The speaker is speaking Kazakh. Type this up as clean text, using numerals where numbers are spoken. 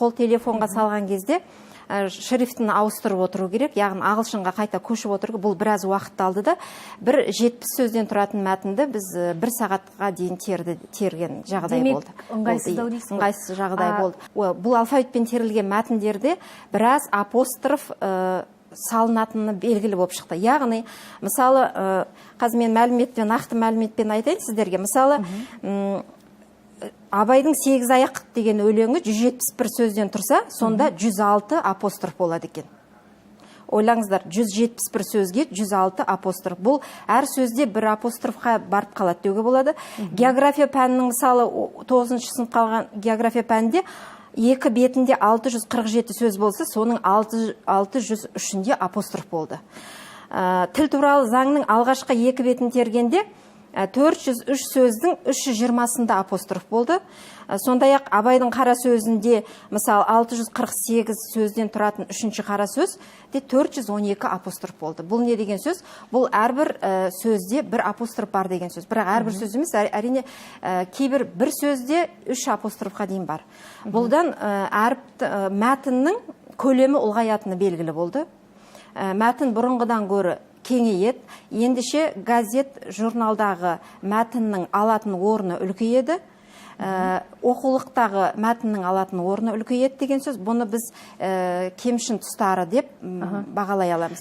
қол телефонға салған кезде шрифтін ауыстырып отыру керек, яғни ағылшынға қайта көшіп отыру. Бұл біраз уақытты алды да, бір 70 сөзден тұратын мәтінді біз 1 сағатқа дейін терген жағдай болды. Ыңғайсыздау дейсіз ғой? Ыңғайсыз жағдай болды. Бұл алфавитпен терілген мәтіндерде біраз апостроф салынатыны белгілі болып шықты. Яғни, мысалы, қазір мен нақты мәліметпен айтайын сіздерге. Мысалы, Абайдың 8 аяқ деген өлеңі 171 сөзден тұрса, сонда 106 апостроф болады екен. Ойлаңыздар, 171 сөзге 106 апостроф. Бұл әр сөзде бір апострофқа барып қалады деуге болады. География пәнінің, мысалы, 9-шы сынып қалған география пәнінде 2 бетінде 647 сөз болса, соның 603-інде апостроф болды. Тіл туралы заңның алғашқы 2 бетін тергенде 403 сөздің 320-сында апостроф болды. Сондай-ақ Абайдың қара сөзінде, мысалы, 648 сөзден тұратын 3-ші қара сөзде 412 апостроф болды. Бұл не деген сөз? Бұл әрбір сөзде бір апостроф бар деген сөз. Бірақ әрбір сөз емес, әрине кейбір бір сөзде 3 апострофқа дейін бар. Бұлдан мәтіннің көлемі ұлғаятыны белгілі болды. Мәтін бұрынғыдан гөрі кеңейеді. Ендіше газет, журналдағы мәтіннің алатын орны үлкейеді. Оқулықтағы мәтіннің алатын орны үлкейеді деген сөз. Бұны біз кемшін тұстары деп бағалай аламыз.